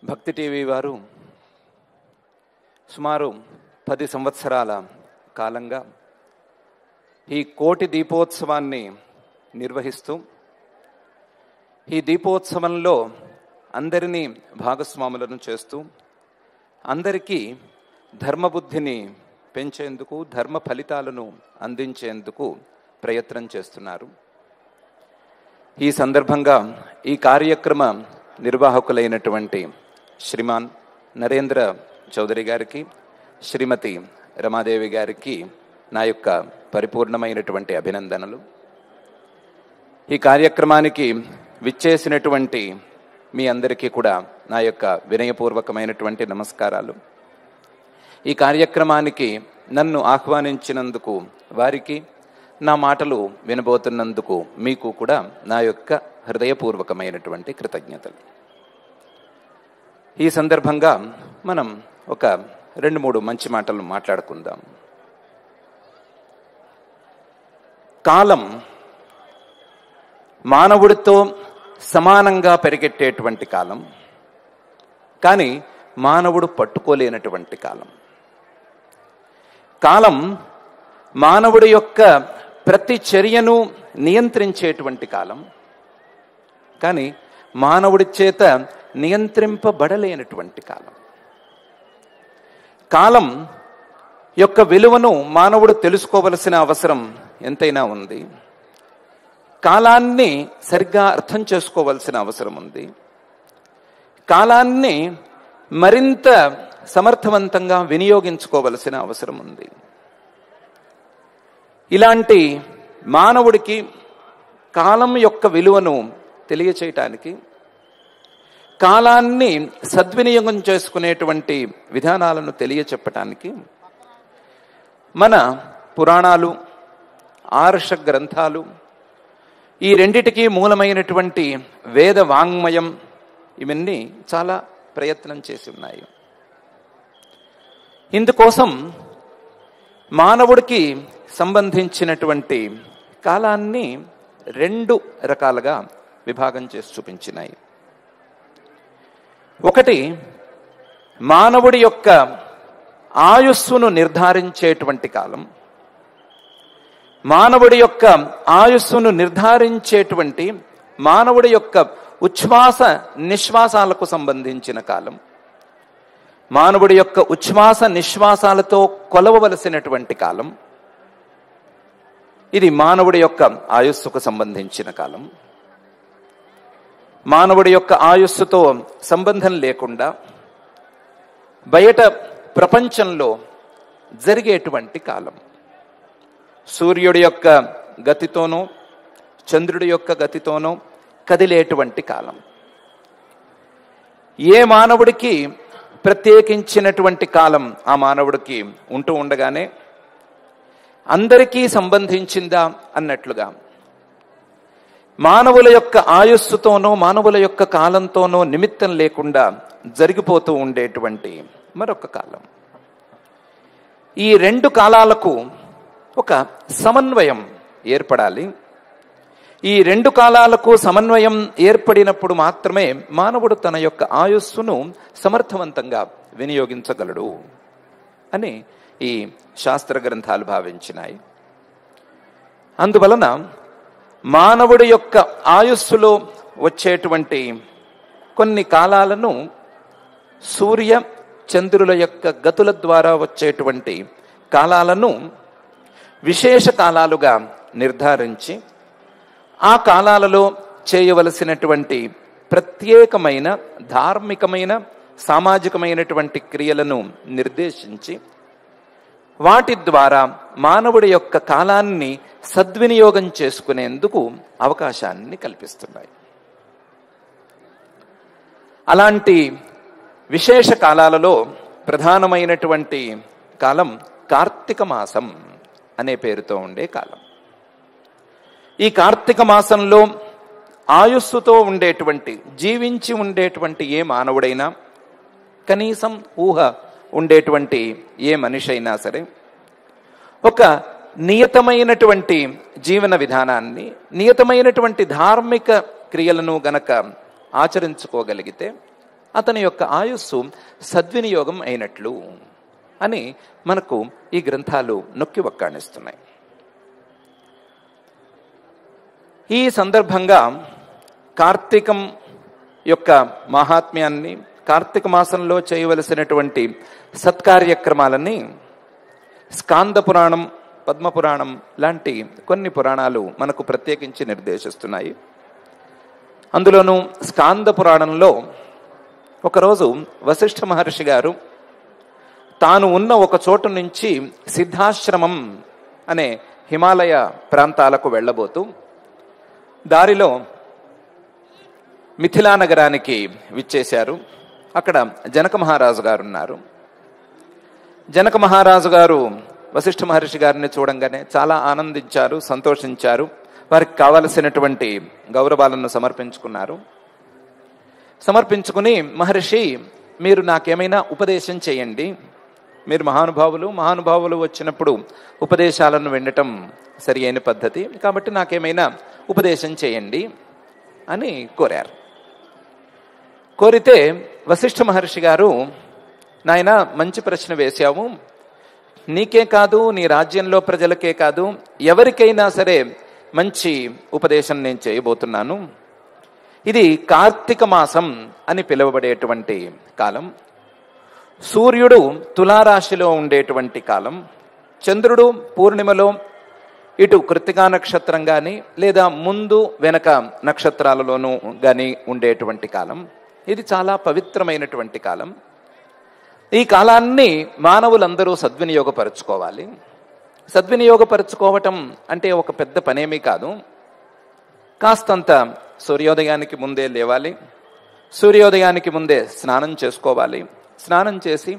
భక్తి టీవీ వారు సుమారు 10 సంవత్సరాల కాలంగా ఈ కోటి దీపోత్సవాన్ని నిర్వహిస్తూ ఈ దీపోత్సవంలో అందరినీ భాగస్వాములను చేస్తూ అందరికీ ధర్మబుద్ధిని పెంచేందుకు ధర్మ ఫలితాలను అందించేందుకు ప్రయత్నం చేస్తున్నారు. ఈ సందర్భంగా ఈ కార్యక్రమ నిర్వాహకులైనటువంటి శ్రీమాన్ నరేంద్ర చౌదరి గారికి, శ్రీమతి రమాదేవి గారికి నా యొక్క పరిపూర్ణమైనటువంటి అభినందనలు. ఈ కార్యక్రమానికి విచ్చేసినటువంటి మీ అందరికీ కూడా నా యొక్క వినయపూర్వకమైనటువంటి నమస్కారాలు. ఈ కార్యక్రమానికి నన్ను ఆహ్వానించినందుకు వారికి, నా మాటలు వినబోతున్నందుకు మీకు కూడా నా యొక్క హృదయపూర్వకమైనటువంటి కృతజ్ఞతలు. ఈ సందర్భంగా మనం ఒక 2-3 మంచి మాటలు మాట్లాడుకుందాం. కాలం మానవుడితో సమానంగా పరిగెట్టేటువంటి కాలం, కానీ మానవుడు పట్టుకోలేనటువంటి కాలం. కాలం మానవుడి యొక్క ప్రతి చర్యను నియంత్రించేటువంటి కాలం, కానీ మానవుడి చేత నియంత్రింపబడలేనటువంటి కాలం. కాలం యొక్క విలువను మానవుడు తెలుసుకోవలసిన అవసరం ఎంతైనా ఉంది. కాలాన్ని సరిగ్గా అర్థం చేసుకోవలసిన అవసరం ఉంది. కాలాన్ని మరింత సమర్థవంతంగా వినియోగించుకోవలసిన అవసరం ఉంది. ఇలాంటి మానవుడికి కాలం యొక్క విలువను తెలియచేయటానికి, కాలాన్ని సద్వినియోగం చేసుకునేటువంటి విధానాలను తెలియచెప్పటానికి మన పురాణాలు, ఆర్ష గ్రంథాలు, ఈ రెండిటికి మూలమైనటువంటి వేద వాంగ్మయం, ఇవన్నీ చాలా ప్రయత్నం చేసి ఉన్నాయి. ఇందుకోసం మానవుడికి సంబంధించినటువంటి కాలాన్ని 2 రకాలుగా విభాగం చేసి చూపించినాయి. ఒకటి, మానవుడి యొక్క ఆయుస్సును నిర్ధారించేటువంటి కాలం. మానవుడి యొక్క ఆయుస్సును నిర్ధారించేటువంటి మానవుడి యొక్క ఉచ్ఛ్వాస నిశ్వాసాలకు సంబంధించిన కాలం. మానవుడి యొక్క ఉచ్ఛ్వాస నిశ్వాసాలతో కొలవవలసినటువంటి కాలం. ఇది మానవుడి యొక్క ఆయుస్సుకు సంబంధించిన కాలం. మానవుడి యొక్క ఆయుస్సుతో సంబంధం లేకుండా బయట ప్రపంచంలో జరిగేటువంటి కాలం. సూర్యుడి యొక్క గతితోనో చంద్రుడి యొక్క గతితోనో కదిలేటువంటి కాలం. ఏ మానవుడికి ప్రత్యేకించినటువంటి కాలం ఆ మానవుడికి ఉంటూ ఉండగానే అందరికీ సంబంధించిందా అన్నట్లుగా మానవుల యొక్క ఆయుస్సుతోనో మానవుల యొక్క కాలంతోనో నిమిత్తం లేకుండా జరిగిపోతూ ఉండేటువంటి మరొక కాలం. ఈ 2 కాలాలకు ఒక సమన్వయం ఏర్పడాలి. ఈ 2 కాలాలకు సమన్వయం ఏర్పడినప్పుడు మాత్రమే మానవుడు తన యొక్క ఆయుస్సును సమర్థవంతంగా వినియోగించగలడు అని ఈ శాస్త్ర గ్రంథాలు భావించినాయి. అందువలన మానవుడి యొక్క ఆయుస్సులో వచ్చేటువంటి కొన్ని కాలాలను సూర్య చంద్రుల యొక్క గతుల ద్వారా వచ్చేటువంటి కాలాలను విశేష కాలాలుగా నిర్ధారించి ఆ కాలాలలో చేయవలసినటువంటి ప్రత్యేకమైన ధార్మికమైన సామాజికమైనటువంటి క్రియలను నిర్దేశించి వాటి ద్వారా మానవుడి యొక్క కాలాన్ని సద్వినియోగం చేసుకునేందుకు అవకాశాన్ని కల్పిస్తున్నాయి. అలాంటి విశేష కాలాలలో ప్రధానమైనటువంటి కాలం కార్తీక మాసం అనే పేరుతో ఉండే కాలం. ఈ కార్తీక మాసంలో ఆయుస్సుతో ఉండేటువంటి, జీవించి ఉండేటువంటి ఏ మానవుడైనా, కనీసం ఊహ ఉండేటువంటి ఏ మనిషి అయినా సరే, ఒక నియతమైనటువంటి జీవన విధానాన్ని, నియతమైనటువంటి ధార్మిక క్రియలను గనక ఆచరించుకోగలిగితే అతని యొక్క ఆయుస్సు సద్వినియోగం అయినట్లు అని మనకు ఈ గ్రంథాలు నొక్కి వక్కాణిస్తున్నాయి. ఈ సందర్భంగా కార్తీకం యొక్క మహాత్మ్యాన్ని, కార్తీక మాసంలో చేయవలసినటువంటి సత్కార్యక్రమాలని స్కాంద పురాణం, పద్మపురాణం లాంటి కొన్ని పురాణాలు మనకు ప్రత్యేకించి నిర్దేశిస్తున్నాయి. అందులోనూ స్కాంద పురాణంలో ఒకరోజు వశిష్ఠ మహర్షి గారు తాను ఉన్న ఒక చోటు నుంచి సిద్ధాశ్రమం అనే హిమాలయ ప్రాంతాలకు వెళ్ళబోతూ దారిలో మిథిలా నగరానికి విచ్చేశారు. అక్కడ జనక మహారాజు గారు ఉన్నారు. జనక మహారాజు గారు వశిష్ఠ మహర్షి గారిని చూడంగానే చాలా ఆనందించారు, సంతోషించారు. వారికి కావలసినటువంటి గౌరవాలను సమర్పించుకున్నారు. సమర్పించుకుని, మహర్షి మీరు నాకేమైనా ఉపదేశం చేయండి, మీరు మహానుభావులు వచ్చినప్పుడు ఉపదేశాలను వినటం సరి అయిన పద్ధతి, కాబట్టి నాకేమైనా ఉపదేశం చేయండి అని కోరారు. కోరితే వశిష్ఠ మహర్షి గారు, నాయన మంచి ప్రశ్న వేశావు, నీకే కాదు నీ రాజ్యంలో ప్రజలకే కాదు ఎవరికైనా సరే మంచి ఉపదేశం నేను చేయబోతున్నాను. ఇది కార్తీక మాసం అని పిలువబడేటువంటి కాలం. సూర్యుడు తులారాశిలో ఉండేటువంటి కాలం. చంద్రుడు పూర్ణిమలో ఇటు కృత్తికా నక్షత్రం కానీ లేదా ముందు వెనక నక్షత్రాలలోనూ కానీ ఉండేటువంటి కాలం. ఇది చాలా పవిత్రమైనటువంటి కాలం. ఈ కాలాన్ని మానవులందరూ సద్వినియోగపరుచుకోవాలి. సద్వినియోగపరుచుకోవటం అంటే ఒక పెద్ద పనేమీ కాదు. కాస్తంత సూర్యోదయానికి ముందే లేవాలి, సూర్యోదయానికి ముందే స్నానం చేసుకోవాలి, స్నానం చేసి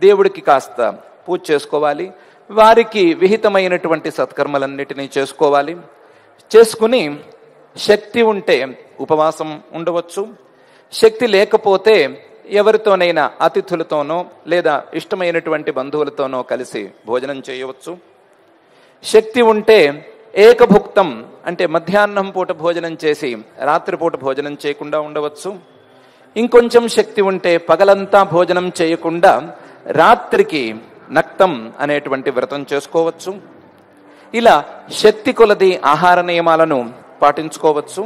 దేవుడికి కాస్త పూజ చేసుకోవాలి, వారికి విహితమైనటువంటి సత్కర్మలన్నిటినీ చేసుకోవాలి. చేసుకుని శక్తి ఉంటే ఉపవాసం ఉండవచ్చు, శక్తి లేకపోతే ఎవరితోనైనా అతిథులతోనో లేదా ఇష్టమైనటువంటి బంధువులతోనో కలిసి భోజనం చేయవచ్చు. శక్తి ఉంటే ఏకభుక్తం అంటే మధ్యాహ్నం పూట భోజనం చేసి రాత్రిపూట భోజనం చేయకుండా ఉండవచ్చు. ఇంకొంచెం శక్తి ఉంటే పగలంతా భోజనం చేయకుండా రాత్రికి నక్తం అనేటువంటి వ్రతం చేసుకోవచ్చు. ఇలా శక్తి కొలది ఆహార నియమాలను పాటించుకోవచ్చు.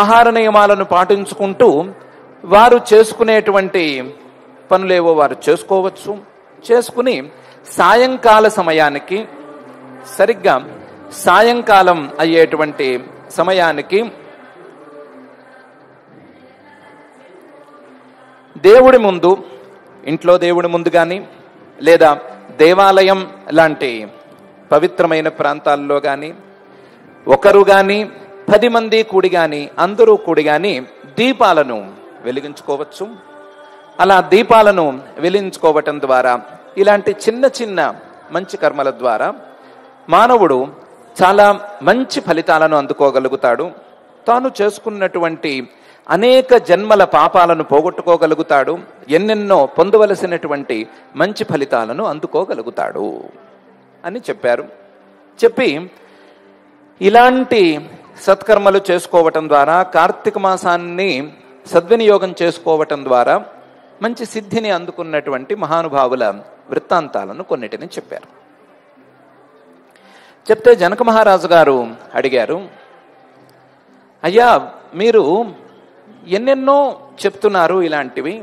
ఆహార నియమాలను పాటించుకుంటూ వారు చేసుకునేటువంటి పనులేవో వారు చేసుకోవచ్చు. చేసుకుని సాయంకాల సమయానికి, సరిగ్గా సాయంకాలం అయ్యేటువంటి సమయానికి దేవుడి ముందు, ఇంట్లో దేవుడి ముందు కానీ లేదా దేవాలయం లాంటి పవిత్రమైన ప్రాంతాల్లో కానీ ఒకరు కానీ 10 మంది కూడి కానీ అందరూ కూడి కానీ దీపాలను వెలిగించుకోవచ్చు. అలా దీపాలను వెలిగించుకోవటం ద్వారా ఇలాంటి చిన్న చిన్న మంచి కర్మల ద్వారా మానవుడు చాలా మంచి ఫలితాలను అందుకోగలుగుతాడు. తాను చేసుకున్నటువంటి అనేక జన్మల పాపాలను పోగొట్టుకోగలుగుతాడు. ఎన్నెన్నో పొందవలసినటువంటి మంచి ఫలితాలను అందుకోగలుగుతాడు అని చెప్పారు. చెప్పి ఇలాంటి సత్కర్మలు చేసుకోవటం ద్వారా, కార్తీక మాసాన్ని సద్వినియోగం చేసుకోవటం ద్వారా మంచి సిద్ధిని అందుకున్నటువంటి మహానుభావుల వృత్తాంతాలను కొన్నిటిని చెప్పారు. చెప్తే జనక మహారాజు గారు అడిగారు, అయ్యా మీరు ఎన్నెన్నో చెప్తున్నారు, ఇలాంటివి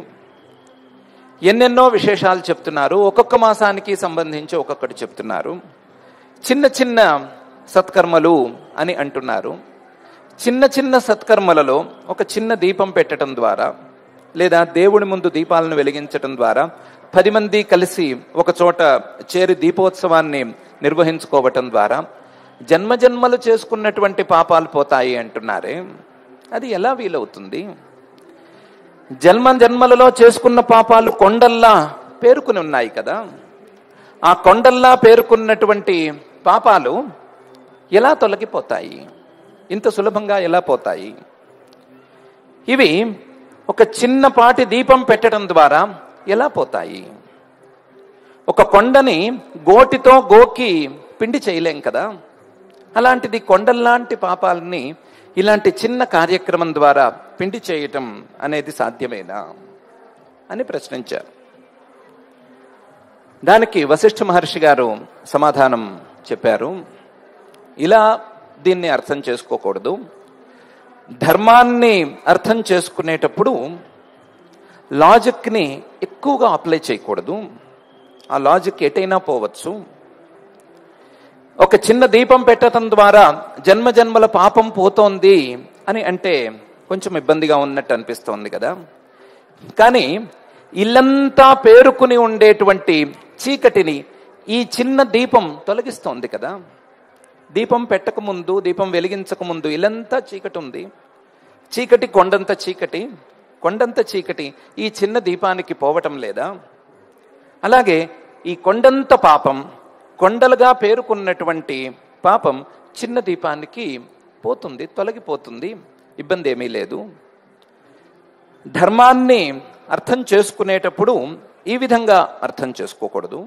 ఎన్నెన్నో విశేషాలు చెప్తున్నారు, ఒక్కొక్క మాసానికి సంబంధించి ఒక్కొక్కటి చెప్తున్నారు, చిన్న చిన్న సత్కర్మలు అని అంటున్నారు. చిన్న చిన్న సత్కర్మలలో ఒక చిన్న దీపం పెట్టడం ద్వారా లేదా దేవుడి ముందు దీపాలను వెలిగించడం ద్వారా 10 మంది కలిసి ఒక చోట చేరి దీపోత్సవాన్ని నిర్వహించుకోవటం ద్వారా జన్మజన్మలు చేసుకున్నటువంటి పాపాలు పోతాయి అంటున్నారే, అది ఎలా వీలవుతుంది? జన్మలలో చేసుకున్న పాపాలు కొండల్లా పేరుకుని ఉన్నాయి కదా. ఆ కొండల్లా పేరుకున్నటువంటి పాపాలు ఎలా తొలగిపోతాయి? ఇంత సులభంగా ఎలా పోతాయి? ఇవి ఒక చిన్నపాటి దీపం పెట్టడం ద్వారా ఎలా పోతాయి? ఒక కొండని గోటితో గోకి పిండి చేయలేం కదా. అలాంటిది కొండల్లాంటి పాపాలని ఇలాంటి చిన్న కార్యక్రమం ద్వారా పిండి చేయటం అనేది సాధ్యమేనా అని ప్రశ్నించారు. దానికి వశిష్ఠ మహర్షి గారు సమాధానం చెప్పారు, ఇలా దీన్ని అర్థం చేసుకోకూడదు. ధర్మాన్ని అర్థం చేసుకునేటప్పుడు లాజిక్ని ఎక్కువగా అప్లై చేయకూడదు. ఆ లాజిక్ ఎటైనా పోవచ్చు. ఒక చిన్న దీపం పెట్టడం ద్వారా జన్మ జన్మల పాపం పోతోంది అని అంటే కొంచెం ఇబ్బందిగా ఉన్నట్టు అనిపిస్తోంది కదా. కానీ ఇల్లంతా పేరుకుని ఉండేటువంటి చీకటిని ఈ చిన్న దీపం తొలగిస్తోంది కదా. దీపం పెట్టకముందు, దీపం వెలిగించకముందు ఇల్లంతా చీకటి ఉంది. చీకటి కొండంత చీకటి, కొండంత చీకటి ఈ చిన్న దీపానికి పోవటం లేదా? అలాగే ఈ కొండంత పాపం, కొండలుగా పేరుకున్నటువంటి పాపం చిన్న దీపానికి పోతుంది, తొలగిపోతుంది, ఇబ్బంది ఏమీ లేదు. ధర్మాన్ని అర్థం చేసుకునేటప్పుడు ఈ విధంగా అర్థం చేసుకోకూడదు.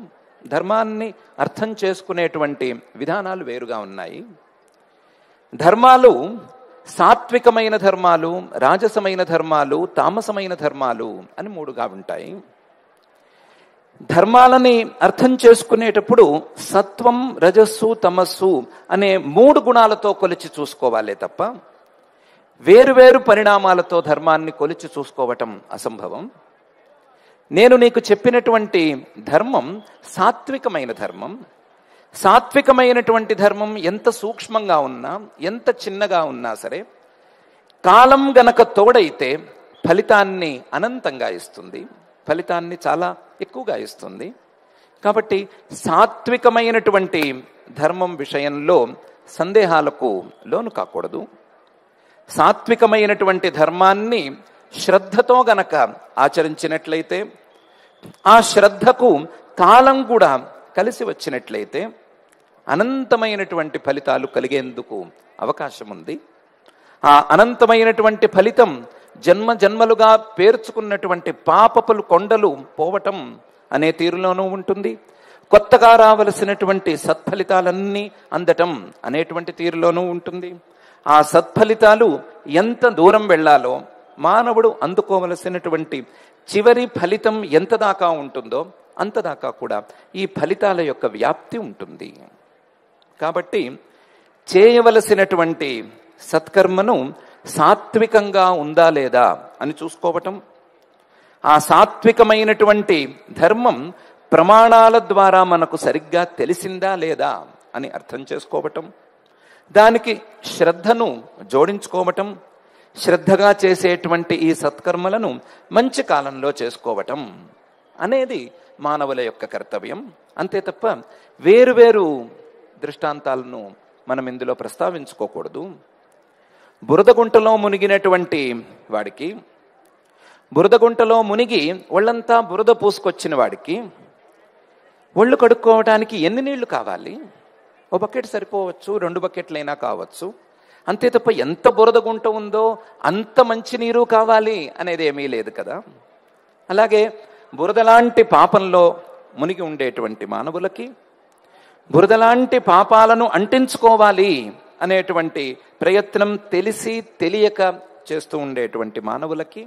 ధర్మాన్ని అర్థం చేసుకునేటువంటి విధానాలు వేరుగా ఉన్నాయి. ధర్మాలు సాత్వికమైన ధర్మాలు, రాజసమైన ధర్మాలు, తామసమైన ధర్మాలు అని మూడుగా ఉంటాయి. ధర్మాలని అర్థం చేసుకునేటప్పుడు సత్వం, రజస్సు, తమస్సు అనే మూడు గుణాలతో కొలిచి చూసుకోవాలే తప్ప వేరువేరు పరిణామాలతో ధర్మాన్ని కొలిచి చూసుకోవటం అసంభవం. నేను నీకు చెప్పినటువంటి ధర్మం సాత్వికమైన ధర్మం. సాత్వికమైనటువంటి ధర్మం ఎంత సూక్ష్మంగా ఉన్నా, ఎంత చిన్నగా ఉన్నా సరే, కాలం గనక తోడైతే ఫలితాన్ని అనంతంగా ఇస్తుంది, ఫలితాన్ని చాలా ఎక్కువగా ఇస్తుంది. కాబట్టి సాత్వికమైనటువంటి ధర్మం విషయంలో సందేహాలకు లోను కాకూడదు. సాత్వికమైనటువంటి ధర్మాన్ని శ్రద్ధతో గనక ఆచరించినట్లయితే, ఆ శ్రద్ధకు కాలం కూడా కలిసి వచ్చినట్లయితే అనంతమైనటువంటి ఫలితాలు కలిగేందుకు అవకాశం ఉంది. ఆ అనంతమైనటువంటి ఫలితం జన్మ జన్మలుగా పేర్చుకున్నటువంటి పాపపులు కొండలు పోవటం అనే తీరులోనూ ఉంటుంది. కొత్తగా రావలసినటువంటి సత్ఫలితాలన్నీ అందటం అనేటువంటి తీరులోనూ ఉంటుంది. ఆ సత్ఫలితాలు ఎంత దూరం వెళ్ళాలో, మానవుడు అందుకోవలసినటువంటి చివరి ఫలితం ఎంత దాకా ఉంటుందో అంతదాకా కూడా ఈ ఫలితాల యొక్క వ్యాప్తి ఉంటుంది. కాబట్టి చేయవలసినటువంటి సత్కర్మను సాత్వికంగా ఉందా లేదా అని చూసుకోవటం, ఆ సాత్వికమైనటువంటి ధర్మం ప్రమాణాల ద్వారా మనకు సరిగ్గా తెలిసిందా లేదా అని అర్థం చేసుకోవటం, దానికి శ్రద్ధను జోడించుకోవటం, శ్రద్ధగా చేసేటువంటి ఈ సత్కర్మలను మంచి కాలంలో చేసుకోవటం అనేది మానవుల యొక్క కర్తవ్యం. అంతే తప్ప వేరువేరు దృష్టాంతాలను మనం ఇందులో ప్రస్తావించుకోకూడదు. బురదగుంటలో మునిగినటువంటి వాడికి, బురదగుంటలో మునిగి ఒళ్ళంతా బురద పూసుకొచ్చిన వాడికి ఒళ్ళు కడుక్కోవడానికి ఎన్ని నీళ్లు కావాలి? ఓ బకెట్ సరిపోవచ్చు, 2 బకెట్లైనా కావచ్చు. అంతే తప్ప ఎంత బురదగుంట ఉందో అంత మంచి నీరు కావాలి అనేది ఏమీ లేదు కదా. అలాగే బురదలాంటి పాపంలో మునిగి ఉండేటువంటి మానవులకి, బురదలాంటి పాపాలను అంటించుకోవాలి అనేటువంటి ప్రయత్నం తెలిసి తెలియక చేస్తూ ఉండేటువంటి మానవులకి,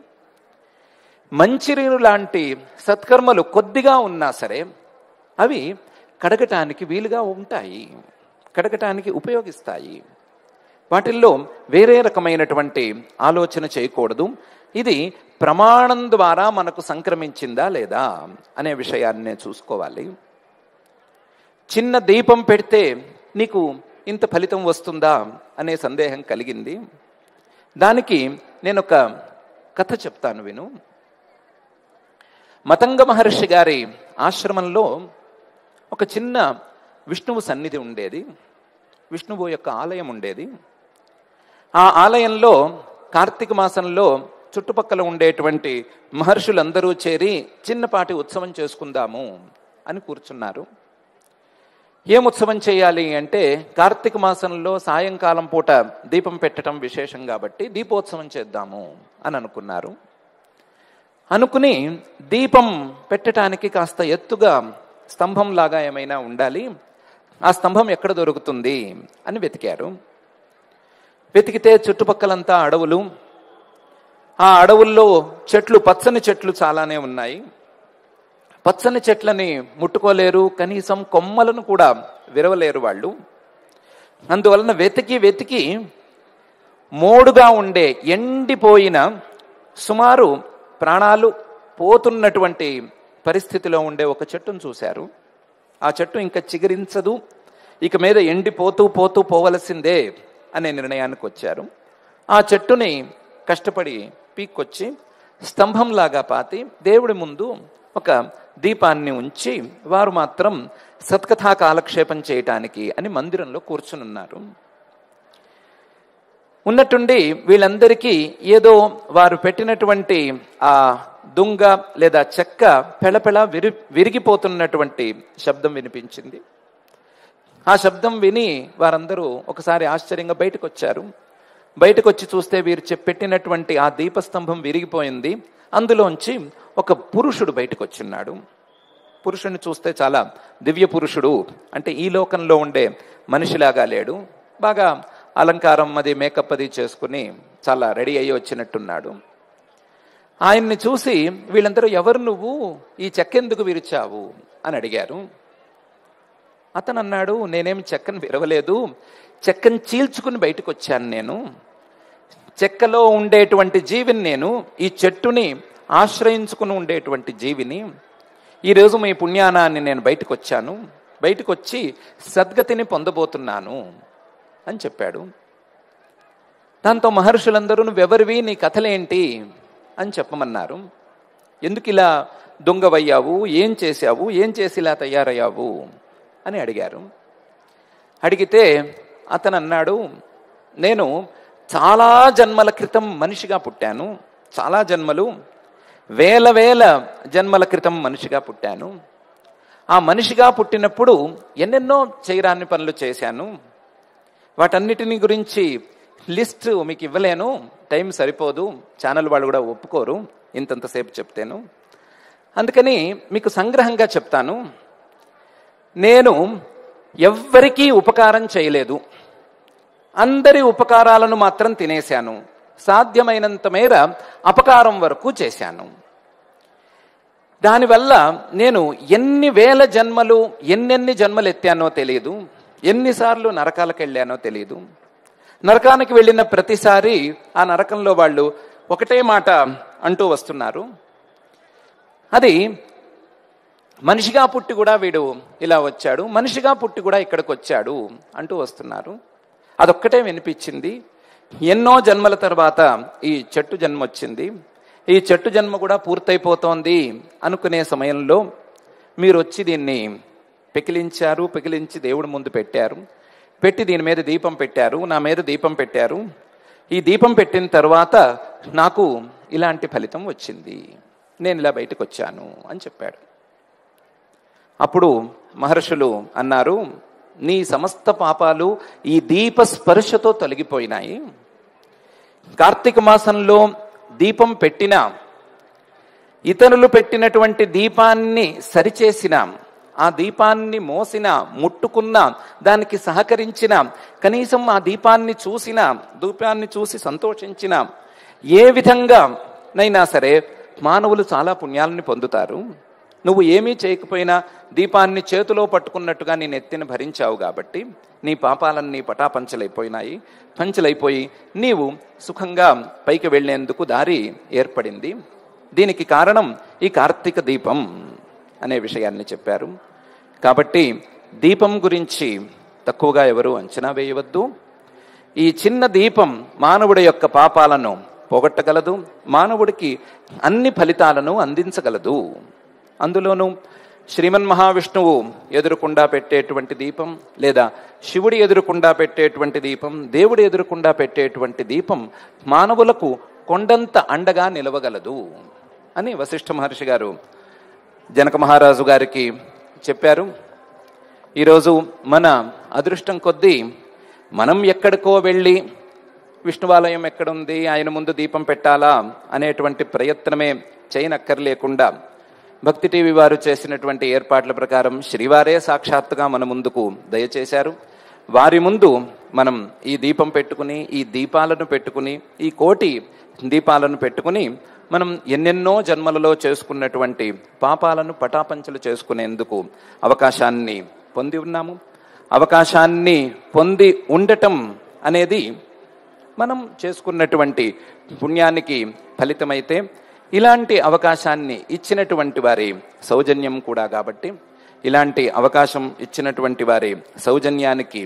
మంచినీరు లాంటి సత్కర్మలు కొద్దిగా ఉన్నా సరే అవి కడగటానికి వీలుగా ఉంటాయి, కడగటానికి ఉపయోగిస్తాయి. వాటిల్లో వేరే రకమైనటువంటి ఆలోచన చేయకూడదు. ఇది ప్రమాణం ద్వారా మనకు సంక్రమించిందా లేదా అనే విషయాన్ని చూసుకోవాలి. చిన్న దీపం పెడితే నీకు ఇంత ఫలితం వస్తుందా అనే సందేహం కలిగింది. దానికి నేను ఒక కథ చెప్తాను, విను. మతంగ మహర్షి గారి ఆశ్రమంలో ఒక చిన్న విష్ణువు సన్నిధి ఉండేది, విష్ణువు యొక్క ఆలయం ఉండేది. ఆ ఆలయంలో కార్తీక మాసంలో చుట్టుపక్కల ఉండేటువంటి మహర్షులందరూ చేరి చిన్నపాటి ఉత్సవం చేసుకుందాము అని కూర్చున్నారు. ఏం ఉత్సవం చేయాలి అంటే, కార్తీక మాసంలో సాయంకాలం పూట దీపం పెట్టడం విశేషం కాబట్టి దీపోత్సవం చేద్దాము అని అనుకున్నారు. అనుకుని దీపం పెట్టడానికి కాస్త ఎత్తుగా స్తంభం లాగా ఏమైనా ఉండాలి, ఆ స్తంభం ఎక్కడ దొరుకుతుంది అని వెతికారు. వెతికితే చుట్టుపక్కలంతా అడవులు, ఆ అడవుల్లో చెట్లు, పచ్చని చెట్లు చాలానే ఉన్నాయి. పచ్చని చెట్లని ముట్టుకోలేరు, కనీసం కొమ్మలను కూడా విరవలేరు వాళ్ళు. అందువలన వెతికి వెతికి మోడుగా ఉండే, ఎండిపోయిన, సుమారు ప్రాణాలు పోతున్నటువంటి పరిస్థితిలో ఉండే ఒక చెట్టును చూశారు. ఆ చెట్టు ఇంకా చిగురించదు, ఇక మీద ఎండిపోతూ పోతూ పోవలసిందే అనే నిర్ణయానికి వచ్చారు. ఆ చెట్టుని కష్టపడి పీక్కొచ్చి స్తంభంలాగా పాతి దేవుడి ముందు ఒక దీపాన్ని ఉంచి వారు మాత్రం సత్కథా కాలక్షేపం చేయటానికి అని మందిరంలో కూర్చునున్నారు. ఉన్నట్టుండి వీళ్ళందరికీ ఏదో వారు పెట్టినటువంటి ఆ దుంగ లేదా చెక్క పెళపెళ విరిగిపోతున్నటువంటి శబ్దం వినిపించింది. ఆ శబ్దం విని వారందరూ ఒకసారి ఆశ్చర్యంగా బయటకు వచ్చారు. బయటకు వచ్చి చూస్తే వీరు పెట్టినటువంటి ఆ దీపస్తంభం విరిగిపోయింది. అందులోంచి ఒక పురుషుడు బయటకు వచ్చిన్నాడు. పురుషుడిని చూస్తే చాలా దివ్య పురుషుడు, అంటే ఈ లోకంలో ఉండే మనిషిలాగా లేడు. బాగా అలంకారం అది, మేకప్ అది చేసుకుని చాలా రెడీ అయ్యి వచ్చినట్టున్నాడు. ఆయన్ని చూసి వీళ్ళందరూ, ఎవరు నువ్వు, ఈ చెక్క ఎందుకు విరిచావు అని అడిగారు. అతను అన్నాడు, నేనేమి చెక్కను విరవలేదు, చెక్కను చీల్చుకుని బయటకు వచ్చాను. నేను చెక్కలో ఉండేటువంటి జీవిని, నేను ఈ చెట్టుని ఆశ్రయించుకుని ఉండేటువంటి జీవిని. ఈరోజు మీ పుణ్యానాన్ని నేను బయటకు వచ్చాను, బయటకు వచ్చి సద్గతిని పొందబోతున్నాను అని చెప్పాడు. దాంతో మహర్షులందరూ, నువ్వెవరివి, నీ కథలేంటి అని చెప్పమన్నారు. ఎందుకు ఇలా దొంగవయ్యావు, ఏం చేశావు, ఏం చేసి ఇలా తయారయ్యావు అని అడిగారు. అడిగితే అతను అన్నాడు, నేను చాలా జన్మల క్రితం మనిషిగా పుట్టాను, చాలా జన్మలు, వేల వేల జన్మల క్రితం మనిషిగా పుట్టాను. ఆ మనిషిగా పుట్టినప్పుడు ఎన్నెన్నో చేయరాని పనులు చేశాను. వాటన్నిటిని గురించి లిస్ట్ మీకు ఇవ్వలేను, టైం సరిపోదు, ఛానల్ వాళ్ళు కూడా ఒప్పుకోరు ఇంతంతసేపు చెప్తేను. అందుకని మీకు సంగ్రహంగా చెప్తాను. నేను ఎవ్వరికీ ఉపకారం చేయలేదు, అందరి ఉపకారాలను మాత్రం తినేశాను, సాధ్యమైనంత మేర అపకారం వరకు చేశాను. దానివల్ల నేను ఎన్ని వేల జన్మలు, ఎన్నెన్ని జన్మలు ఎత్తానో తెలియదు, ఎన్నిసార్లు నరకాలకు వెళ్ళానో తెలియదు. నరకానికి వెళ్ళిన ప్రతిసారి ఆ నరకంలో వాళ్ళు ఒకటే మాట అంటూ వస్తున్నారు, అది మనిషిగా పుట్టి కూడా వీడు ఇలా వచ్చాడు, మనిషిగా పుట్టి కూడా ఇక్కడికి వచ్చాడు అంటూ వస్తున్నారు. అదొక్కటే వినిపించింది. ఎన్నో జన్మల తర్వాత ఈ చెట్టు జన్మ వచ్చింది. ఈ చెట్టు జన్మ కూడా పూర్తయిపోతోంది అనుకునే సమయంలో మీరు వచ్చి దీన్ని పెకిలించారు, పెకిలించి దేవుడి ముందు పెట్టారు, పెట్టి దీని మీద దీపం పెట్టారు, నా మీద దీపం పెట్టారు. ఈ దీపం పెట్టిన తర్వాత నాకు ఇలాంటి ఫలితం వచ్చింది, నేను ఇలా బయటకు వచ్చాను అని చెప్పాడు. అప్పుడు మహర్షులు అన్నారు, నీ సమస్త పాపాలు ఈ దీప స్పర్శతో తొలగిపోయినాయి. కార్తీక మాసంలో దీపం పెట్టినా, ఇతరులు పెట్టినటువంటి దీపాన్ని సరిచేసిన, ఆ దీపాన్ని మోసిన, ముట్టుకున్న, దానికి సహకరించిన, కనీసం ఆ దీపాన్ని చూసిన, దీపాన్ని చూసి సంతోషించిన, ఏ విధంగా నైనా సరే మానవులు చాలా పుణ్యాలని పొందుతారు. నువ్వు ఏమీ చేయకపోయినా దీపాన్ని చేతిలో పట్టుకున్నట్టుగా నీ నెత్తిని భరించావు కాబట్టి నీ పాపాలన్నీ పటాపంచలైపోయినాయి. పంచలైపోయి నీవు సుఖంగా పైకి వెళ్లేందుకు దారి ఏర్పడింది. దీనికి కారణం ఈ కార్తీక దీపం అనే విషయాన్ని చెప్పారు. కాబట్టి దీపం గురించి తక్కువగా ఎవరు అంచనా వేయవద్దు. ఈ చిన్న దీపం మానవుడి యొక్క పాపాలను పోగొట్టగలదు, మానవుడికి అన్ని ఫలితాలను అందించగలదు. అందులోనూ శ్రీమన్ మహావిష్ణువు ఎదురుకుండా పెట్టేటువంటి దీపం, లేదా శివుడి ఎదురుకుండా పెట్టేటువంటి దీపం, దేవుడి ఎదురుకుండా పెట్టేటువంటి దీపం మానవులకు కొండంత అండగా నిలవగలదు అని వశిష్ఠ మహర్షి గారు జనక మహారాజు గారికి చెప్పారు. ఈరోజు మన అదృష్టం కొద్దీ మనం ఎక్కడికో వెళ్ళి విష్ణువాలయం ఎక్కడుంది, ఆయన ముందు దీపం పెట్టాలా అనేటువంటి ప్రయత్నమే చేయనక్కర్లేకుండా భక్తి టీవీ వారు చేసినటువంటి ఏర్పాట్ల ప్రకారం శ్రీవారే సాక్షాత్తుగా మన ముందుకు దయచేశారు. వారి ముందు మనం ఈ దీపం పెట్టుకుని, ఈ దీపాలను పెట్టుకుని, ఈ కోటి దీపాలను పెట్టుకుని మనం ఎన్నెన్నో జన్మలలో చేసుకున్నటువంటి పాపాలను పటాపంచలు చేసుకునేందుకు అవకాశాన్ని పొంది ఉన్నాము. అవకాశాన్ని పొంది ఉండటం అనేది మనం చేసుకున్నటువంటి పుణ్యానికి ఫలితమైతే, ఇలాంటి అవకాశాన్ని ఇచ్చినటువంటి వారి సౌజన్యం కూడా కాబట్టి, ఇలాంటి అవకాశం ఇచ్చినటువంటి వారి సౌజన్యానికి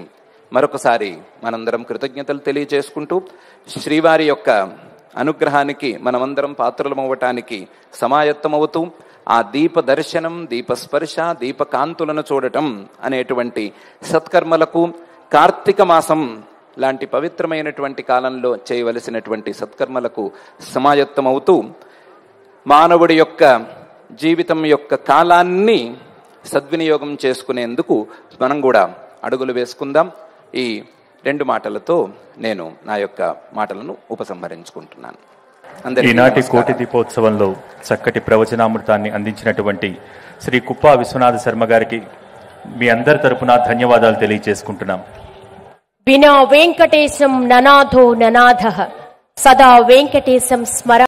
మరొకసారి మనందరం కృతజ్ఞతలు తెలియజేసుకుంటూ, శ్రీవారి యొక్క అనుగ్రహానికి మనమందరం పాత్రలమవ్వటానికి సమాయత్తమవుతూ, ఆ దీప దర్శనం, దీపస్పర్శ, దీపకాంతులను చూడటం అనేటువంటి సత్కర్మలకు, కార్తీక మాసం లాంటి పవిత్రమైనటువంటి కాలంలో చేయవలసినటువంటి సత్కర్మలకు సమాయత్తమవుతూ, మానవుడి యొక్క జీవితం యొక్క కాలాన్ని సద్వినియోగం చేసుకునేందుకు మనం కూడా అడుగులు వేసుకుందాం. ఈ 2 మాటలతో నేను నా యొక్క మాటలను ఉపసంహరించుకుంటున్నాను. ఈనాటి కోటి దీపోత్సవంలో చక్కటి ప్రవచనామృతాన్ని అందించినటువంటి శ్రీ కుప్పా విశ్వనాథ శర్మ గారికి మీ అందరి తరపున ధన్యవాదాలు తెలియజేసుకుంటున్నాం. వినా వెంకటేశం ననాథో ననాథః సదా వెంకటేశం స్మర